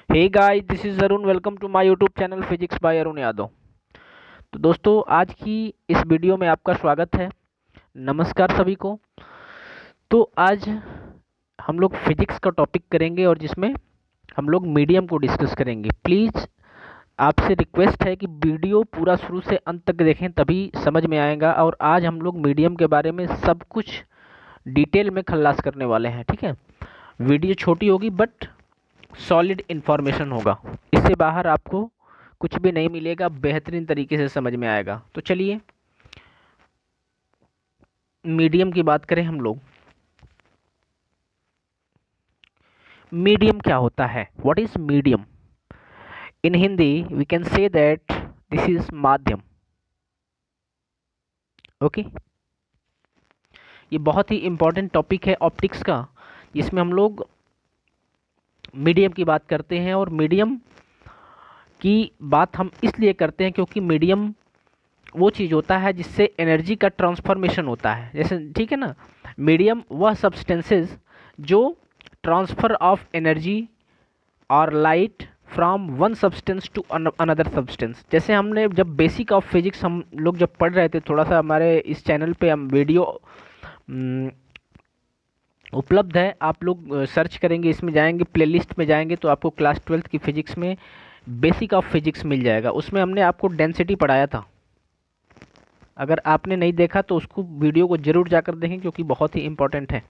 Hey guys, this is Arun. Welcome to my YouTube channel physics by Arun Yadav. तो दोस्तों, आज की इस वीडियो में आपका स्वागत है। नमस्कार सभी को। तो आज हम लोग फिजिक्स का टॉपिक करेंगे और जिसमें हम लोग मीडियम को डिस्कस करेंगे। प्लीज़ आपसे रिक्वेस्ट है कि वीडियो पूरा शुरू से अंत तक देखें, तभी समझ में आएगा। और आज हम लोग मीडियम के बारे में सब कुछ डिटेल में खल्लास करने वाले हैं, ठीक है। वीडियो छोटी होगी बट सॉलिड इन्फॉर्मेशन होगा। इससे बाहर आपको कुछ भी नहीं मिलेगा, बेहतरीन तरीके से समझ में आएगा। तो चलिए मीडियम की बात करें हम लोग। मीडियम क्या होता है? What is medium? In Hindi we can say that this is माध्यम। ओके, ये बहुत ही इंपॉर्टेंट टॉपिक है ऑप्टिक्स का, जिसमें हम लोग मीडियम की बात करते हैं। और मीडियम की बात हम इसलिए करते हैं क्योंकि मीडियम वो चीज़ होता है जिससे एनर्जी का ट्रांसफॉर्मेशन होता है। जैसे, ठीक है ना, मीडियम वह सब्सटेंसेस जो ट्रांसफ़र ऑफ एनर्जी और light from one substance to another substance. जैसे हमने जब बेसिक ऑफ फिजिक्स हम लोग जब पढ़ रहे थे, थोड़ा सा हमारे इस चैनल पे हम वीडियो उपलब्ध है। आप लोग सर्च करेंगे, इसमें जाएंगे, प्लेलिस्ट में जाएंगे तो आपको क्लास 12th की फिजिक्स में बेसिक ऑफ फिजिक्स मिल जाएगा। उसमें हमने आपको डेंसिटी पढ़ाया था। अगर आपने नहीं देखा तो उसको वीडियो को ज़रूर जाकर देखें, क्योंकि बहुत ही इंपॉर्टेंट है।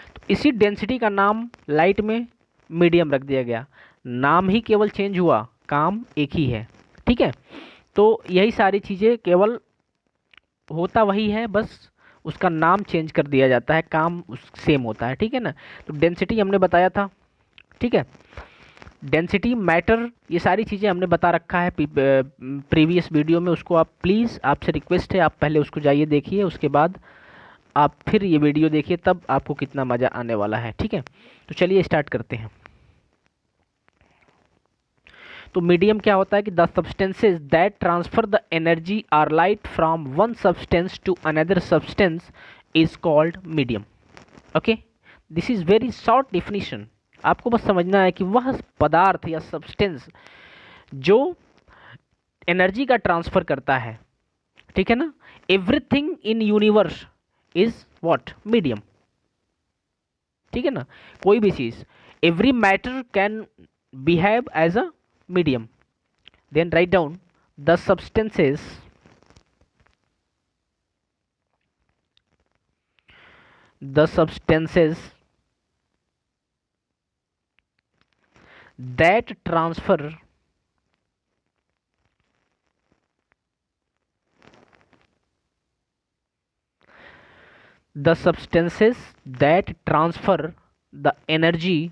तो इसी डेंसिटी का नाम लाइट में मीडियम रख दिया गया। नाम ही केवल चेंज हुआ, काम एक ही है, ठीक है। तो यही सारी चीज़ें, केवल होता वही है, बस उसका नाम चेंज कर दिया जाता है, काम सेम होता है, ठीक है ना। तो डेंसिटी हमने बताया था, ठीक है। डेंसिटी, मैटर, ये सारी चीज़ें हमने बता रखा है प्रीवियस वीडियो में। उसको आप प्लीज़, आपसे रिक्वेस्ट है, आप पहले उसको जाइए देखिए, उसके बाद आप फिर ये वीडियो देखिए, तब आपको कितना मज़ा आने वाला है, ठीक है। तो चलिए स्टार्ट करते हैं। तो मीडियम क्या होता है कि the substances that transfer the energy are light from one substance to another substance is called medium. Okay, this is very short definition. आपको बस समझना है कि वह पदार्थ या सब्सटेंस जो एनर्जी का ट्रांसफ़र करता है, ठीक है ना। Everything in universe is what? Medium, ठीक है ना। कोई भी चीज़, every matter can behave as a medium. Then write down the substances that transfer the energy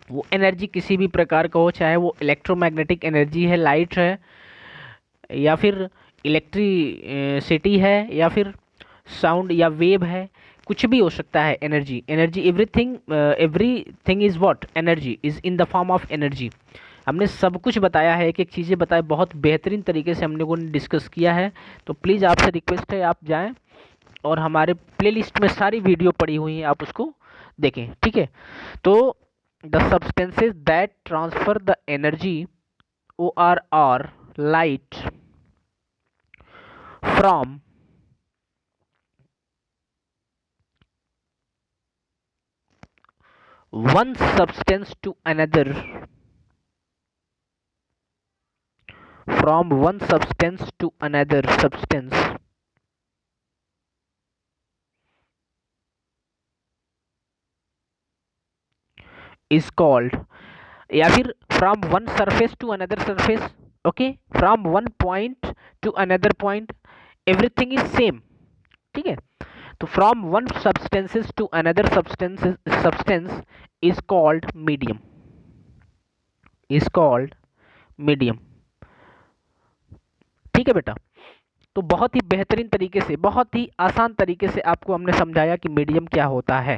वो एनर्जी किसी भी प्रकार का हो, चाहे वो इलेक्ट्रोमैग्नेटिक एनर्जी है, लाइट है, या फिर इलेक्ट्रिसिटी है, या फिर साउंड या वेव है, कुछ भी हो सकता है। Energy, energy, everything is what? Energy is in the form of energy. हमने सब कुछ बताया है, एक एक चीज़ें बताए, बहुत बेहतरीन तरीके से हम लोगों ने डिस्कस किया है। तो प्लीज़ आपसे रिक्वेस्ट है, आप जाएं और हमारे प्लेलिस्ट में सारी वीडियो पड़ी हुई हैं, आप उसको देखें, ठीक है। तो the substances that transfer the energy, or light from one substance to another, from one substance to another substance is called, या फिर from one surface to another surface, okay, from one point to another point, everything is same, ठीक है। तो from one substances to another substance is called medium, is called medium, ठीक है बेटा। तो बहुत ही बेहतरीन तरीके से, बहुत ही आसान तरीके से आपको हमने समझाया कि मीडियम क्या होता है।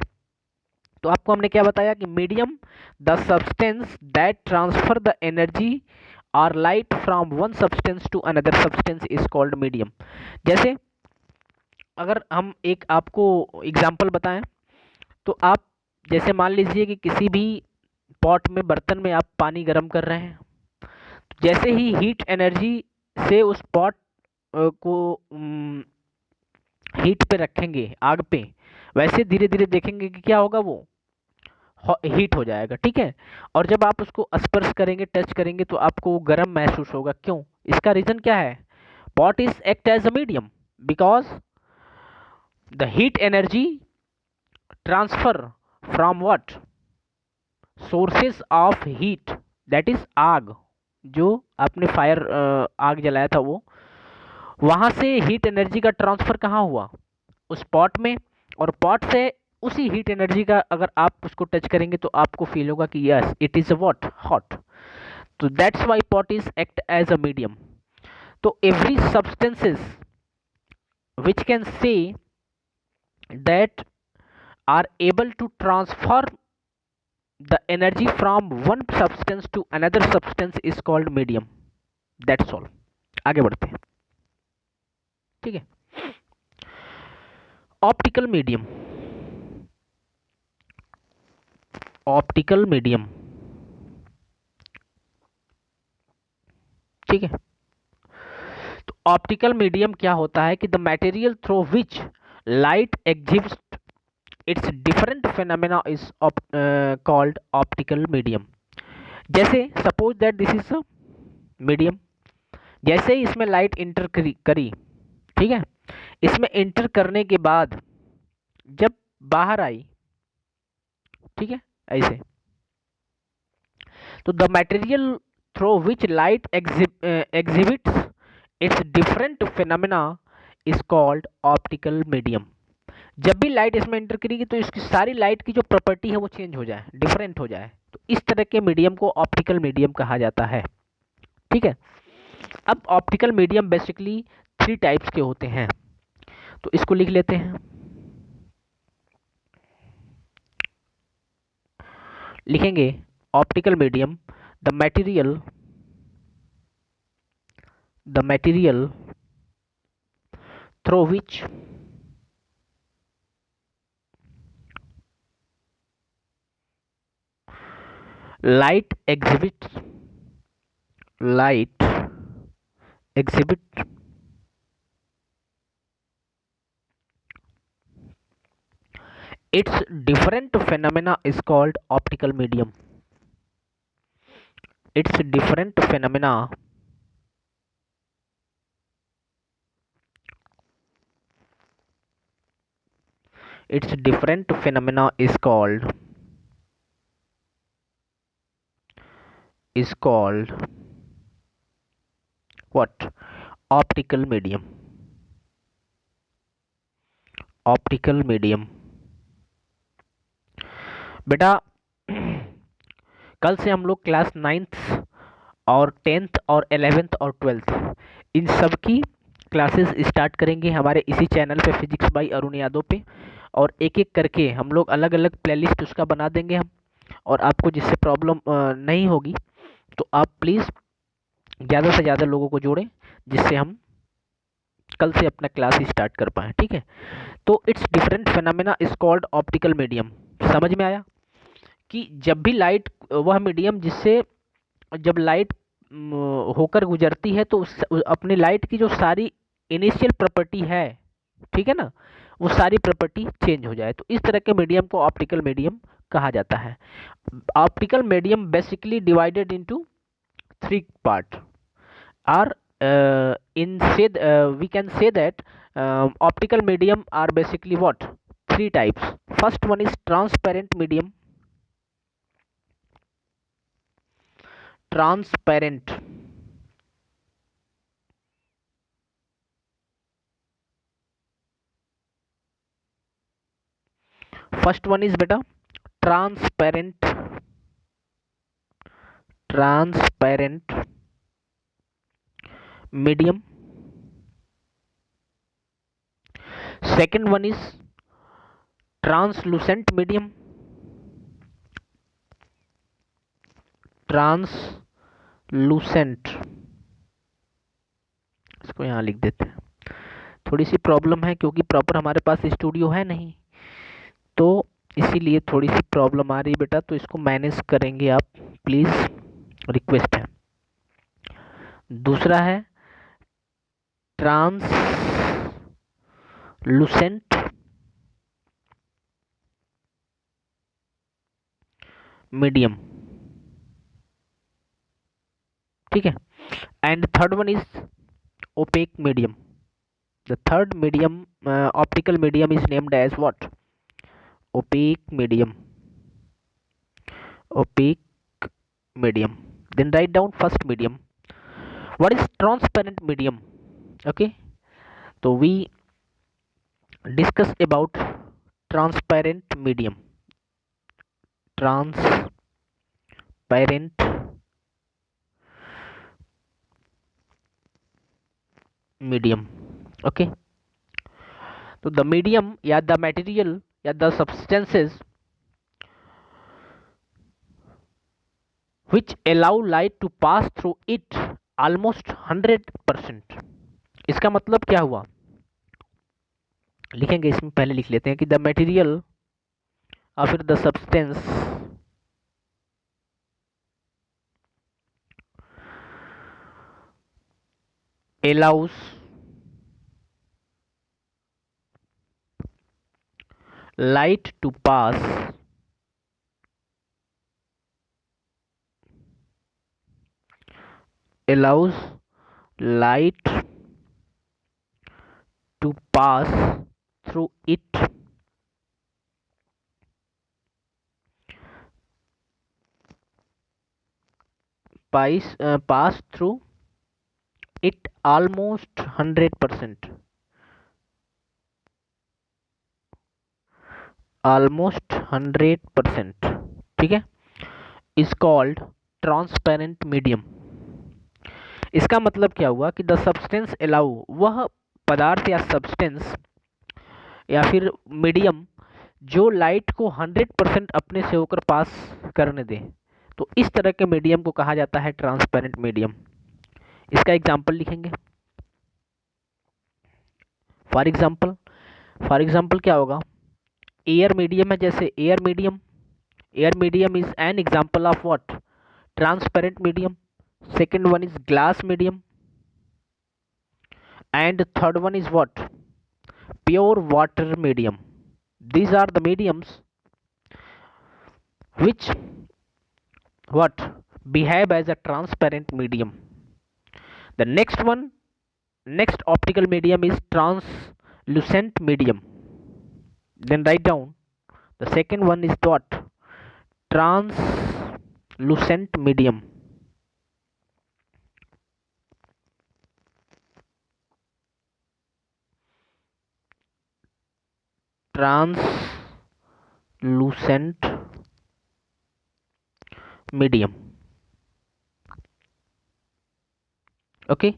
तो आपको हमने क्या बताया कि medium, the substance that transfer the energy और light from one substance to another substance is called medium. जैसे अगर हम एक आपको एग्जांपल बताएं, तो आप जैसे मान लीजिए कि किसी भी पॉट में, बर्तन में आप पानी गर्म कर रहे हैं। जैसे ही हीट एनर्जी से उस पॉट को हीट पे रखेंगे, आग पे, वैसे धीरे धीरे देखेंगे कि क्या होगा, वो हीट हो जाएगा। ठीक है। और जब आप उसको स्पर्श करेंगे, टच करेंगे, तो आपको वो गर्म महसूस होगा। क्यों? इसका रीजन क्या है? Pot is act as a medium, because the heat energy transfer from what, sources of heat, that is आग। जो आपने फायर आग जलाया था, वो वहां से हीट एनर्जी का ट्रांसफर कहाँ हुआ? उस पॉट में। और पॉट से उसी हीट एनर्जी का अगर आप उसको टच करेंगे तो आपको फील होगा कि yes, it is what, hot. तो that's why pot is act as a medium. तो every substances which can say that are able to transfer the energy from one substance to another substance is called medium. That's all. आगे बढ़ते हैं। ठीक है। Optical medium. Optical medium. ठीक है। तो optical medium क्या होता है कि the material through which light exist its different phenomena is called optical medium. जैसे suppose that this is a medium. जैसे ही इसमें लाइट इंटर करी, ठीक है, इसमें इंटर करने के बाद जब बाहर आई, ठीक है, ऐसे, तो the material through which light exhibits it's different phenomena is called optical medium. जब भी लाइट इसमें इंटर करेगी तो इसकी सारी लाइट की जो प्रॉपर्टी है वो चेंज हो जाए, डिफरेंट हो जाए, तो इस तरह के मीडियम को ऑप्टिकल मीडियम कहा जाता है। ठीक है। अब ऑप्टिकल मीडियम बेसिकली 3 टाइप्स के होते हैं, तो इसको लिख लेते हैं। लिखेंगे optical medium, the material through which light exhibit its different phenomena is called optical medium. Its different phenomena is called what? Optical medium. Optical medium. बेटा कल से हम लोग क्लास 9th और 10th और 11th और 12th इन सब की क्लासेस स्टार्ट करेंगे हमारे इसी चैनल पे, फिजिक्स बाय अरुण यादव पे। और एक एक करके हम लोग अलग अलग प्लेलिस्ट उसका बना देंगे हम। और आपको जिससे प्रॉब्लम नहीं होगी तो आप प्लीज़ ज़्यादा से ज़्यादा लोगों को जोड़ें, जिससे हम कल से अपना क्लास स्टार्ट कर पाएँ। ठीक है। तो it's different phenomena is called optical medium. समझ में आया कि जब भी लाइट, वह मीडियम जिससे जब लाइट होकर गुजरती है तो अपनी लाइट की जो सारी इनिशियल प्रॉपर्टी है, ठीक है ना, वो सारी प्रॉपर्टी चेंज हो जाए, तो इस तरह के मीडियम को ऑप्टिकल मीडियम कहा जाता है। Optical medium basically divided into 3 part are in say we can say that optical medium are basically what? 3 types. First one is transparent medium. Transparent. First one is beta transparent. Transparent medium. Second one is translucent medium. Translucent, इसको यहाँ लिख देते हैं। थोड़ी सी problem है क्योंकि proper हमारे पास studio है नहीं, तो इसीलिए थोड़ी सी प्रॉब्लम आ रही है बेटा, तो इसको मैनेज करेंगे आप प्लीज़, रिक्वेस्ट है। दूसरा है ट्रांसलूसेंट मीडियम, ठीक है। And third one is opaque medium. The third medium, optical medium is named as what? Opaque medium, opaque medium. Then write down first medium. What is transparent medium? Okay, so we discuss about transparent medium. Transparent medium. Okay, so the medium या the material या the substances which allow light to pass through it almost 100%. इसका मतलब क्या हुआ, लिखेंगे इसमें, पहले लिख लेते हैं कि द मटेरियल और फिर the substance allows light to pass allows light to pass through it pass through it almost 100%, almost 100%, ठीक है, is called transparent medium. इसका मतलब क्या हुआ कि द सब्सटेंस अलाउ, वह पदार्थ या सब्सटेंस या फिर मीडियम जो लाइट को 100% अपने से होकर पास करने दे, तो इस तरह के मीडियम को कहा जाता है ट्रांसपेरेंट मीडियम। इसका एग्जाम्पल लिखेंगे। फॉर एग्जाम्पल क्या होगा, एयर मीडियम है, जैसे air medium is an example of what? Transparent medium. Second one is glass medium and third one is what? Pure water medium. These are the mediums which what behave as a transparent medium. The next optical medium is translucent medium. Then write down the second one is what? Translucent medium. Translucent medium. Okay,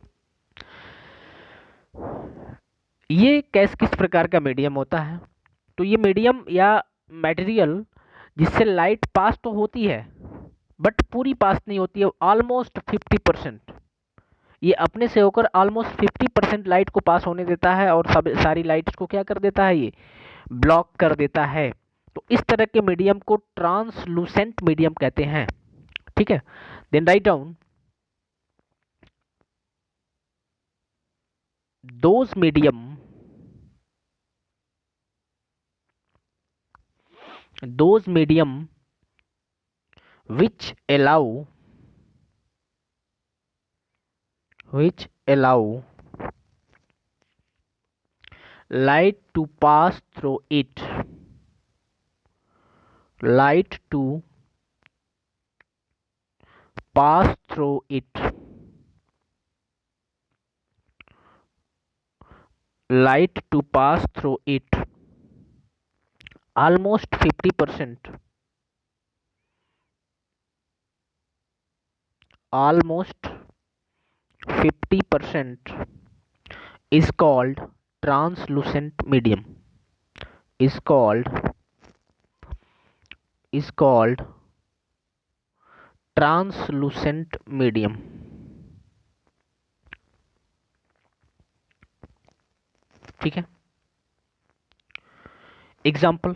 ये किस प्रकार का medium होता है? तो ये medium या material जिससे लाइट पास तो होती है बट पूरी पास नहीं होती है, ऑलमोस्ट 50%। ये अपने से होकर ऑलमोस्ट 50% लाइट को पास होने देता है और सब सारी लाइट्स को क्या कर देता है, ये ब्लॉक कर देता है। तो इस तरह के मीडियम को ट्रांसलूसेंट मीडियम कहते हैं, ठीक है। Then write down those medium which allow light to pass through it, light to pass through it, light to pass through it almost 50%, almost 50% is called translucent medium, is called translucent medium. ठीक है। Example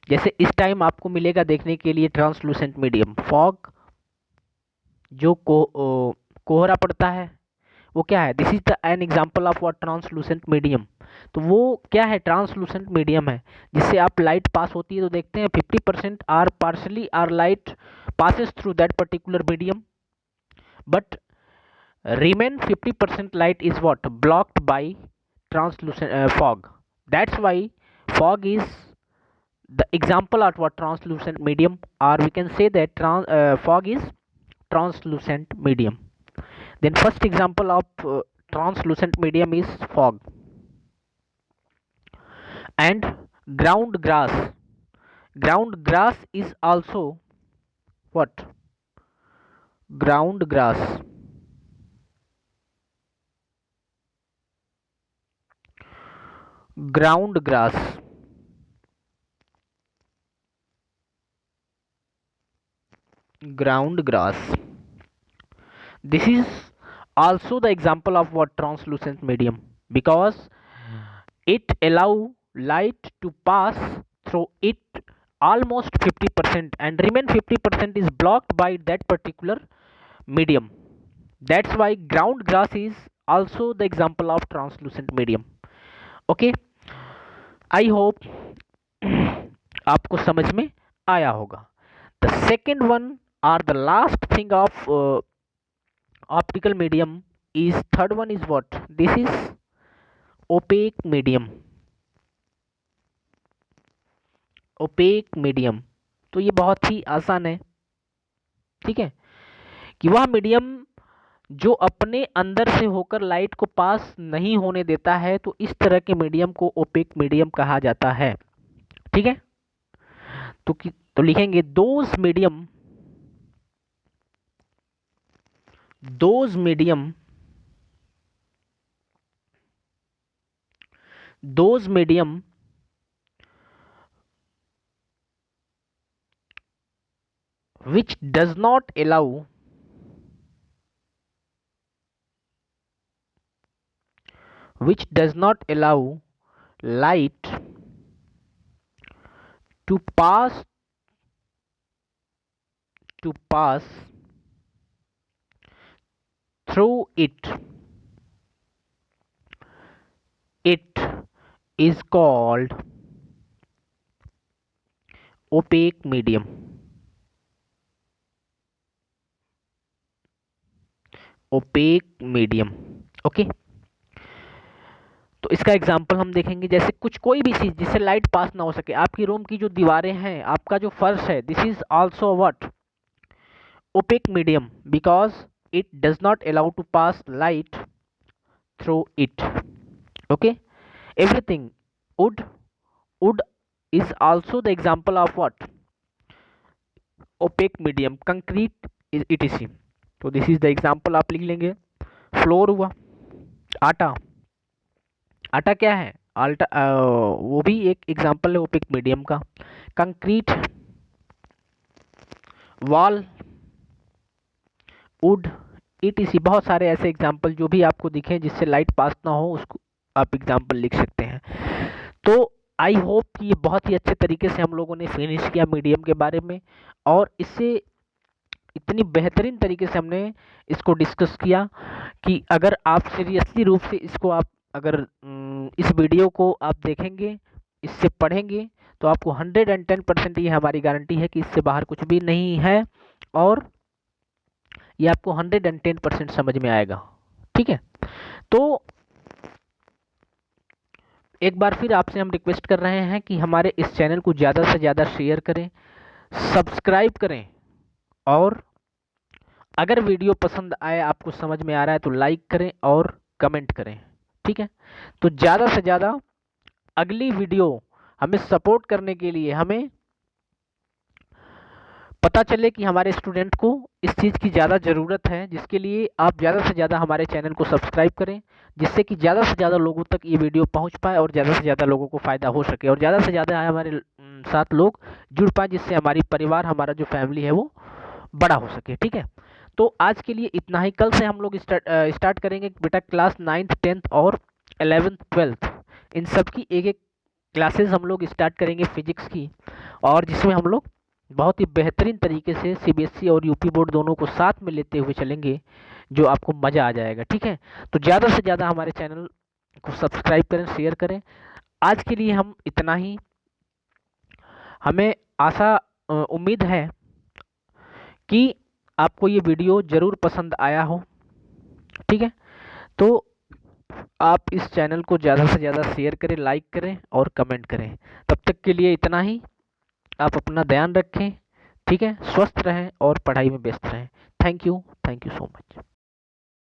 जैसे इस time आपको मिलेगा देखने के लिए translucent medium, fog जो कोहरा पड़ता है वो क्या है, this is the an example of what translucent medium. तो वो क्या है, ट्रांसलूसेंट मीडियम है जिससे आप लाइट पास होती है। तो देखते हैं 50% are partially or light passes through that particular medium, but remain 50% light is what blocked by translucent fog. That's why fog is the example of what translucent medium, or we can say that fog is translucent medium. Then first example of translucent medium is fog. And ground grass, ground grass is also what, ground grass, ground grass, ground grass, this is also the example of what translucent medium, because it allow light to pass through it almost 50% and remain 50% is blocked by that particular medium. That's why ground grass is also the example of translucent medium. Okay, I hope आपको समझ में आया होगा. The second one or the last thing of optical medium is, third one is what, this is opaque medium. Opaque medium, तो ये बहुत ही आसान है, ठीक है, कि वह मीडियम जो अपने अंदर से होकर लाइट को पास नहीं होने देता है, तो इस तरह के मीडियम को ओपेक मीडियम कहा जाता है, ठीक है। तो लिखेंगे those medium which does not allow light to pass through it is called opaque medium. Opaque medium, okay. तो इसका एग्जांपल हम देखेंगे, जैसे कोई भी चीज जिससे लाइट पास ना हो सके, आपकी रूम की जो दीवारें हैं, आपका जो फर्श है, this is also what, opaque medium, because it does not allow to pass light through it, okay. Everything, wood is also the example of what, opaque medium, concrete etc. तो दिस इज द एग्जाम्पल आप लिख लेंगे। Floor हुआ, आटा क्या है, वो भी एक एग्जाम्पल है ओपेक मीडियम का। कंक्रीट, वॉल, वुड etc, बहुत सारे ऐसे एग्जाम्पल जो भी आपको दिखे जिससे लाइट पास ना हो, उसको आप एग्जाम्पल लिख सकते हैं। तो आई होप कि ये बहुत ही अच्छे तरीके से हम लोगों ने फिनिश किया मीडियम के बारे में, और इससे इतनी बेहतरीन तरीके से हमने इसको डिस्कस किया कि अगर आप सीरियसली रूप से इसको आप अगर इस वीडियो को आप देखेंगे, इससे पढ़ेंगे, तो आपको 110% ये हमारी गारंटी है कि इससे बाहर कुछ भी नहीं है, और ये आपको 110% समझ में आएगा, ठीक है। तो एक बार फिर आपसे हम रिक्वेस्ट कर रहे हैं कि हमारे इस चैनल को ज़्यादा से ज़्यादा शेयर करें, सब्सक्राइब करें, और अगर वीडियो पसंद आए, आपको समझ में आ रहा है, तो लाइक करें और कमेंट करें, ठीक है। तो ज़्यादा से ज़्यादा अगली वीडियो हमें सपोर्ट करने के लिए, हमें पता चले कि हमारे स्टूडेंट को इस चीज़ की ज़्यादा ज़रूरत है, जिसके लिए आप ज़्यादा से ज़्यादा हमारे चैनल को सब्सक्राइब करें, जिससे कि ज़्यादा से ज़्यादा लोगों तक ये वीडियो पहुंच पाए और ज़्यादा से ज़्यादा लोगों को फ़ायदा हो सके, और ज़्यादा से ज़्यादा हमारे साथ लोग जुड़ पाए, जिससे हमारी परिवार, हमारा जो फैमिली है वो बड़ा हो सके, ठीक है। तो आज के लिए इतना ही। कल से हम लोग स्टार्ट करेंगे बेटा क्लास 9th 10th और 11th 12th इन सब की एक एक क्लासेस हम लोग स्टार्ट करेंगे फिजिक्स की, और जिसमें हम लोग बहुत ही बेहतरीन तरीके से सीबीएसई और यूपी बोर्ड दोनों को साथ में लेते हुए चलेंगे, जो आपको मज़ा आ जाएगा। ठीक है, तो ज़्यादा से ज़्यादा हमारे चैनल को सब्सक्राइब करें, शेयर करें। आज के लिए हम इतना ही। हमें आशा उम्मीद है कि आपको ये वीडियो ज़रूर पसंद आया हो। ठीक है, तो आप इस चैनल को ज़्यादा से ज़्यादा शेयर करें, लाइक करें और कमेंट करें। तब तक के लिए इतना ही। आप अपना ध्यान रखें। ठीक है, स्वस्थ रहें और पढ़ाई में व्यस्त रहें। Thank you so much.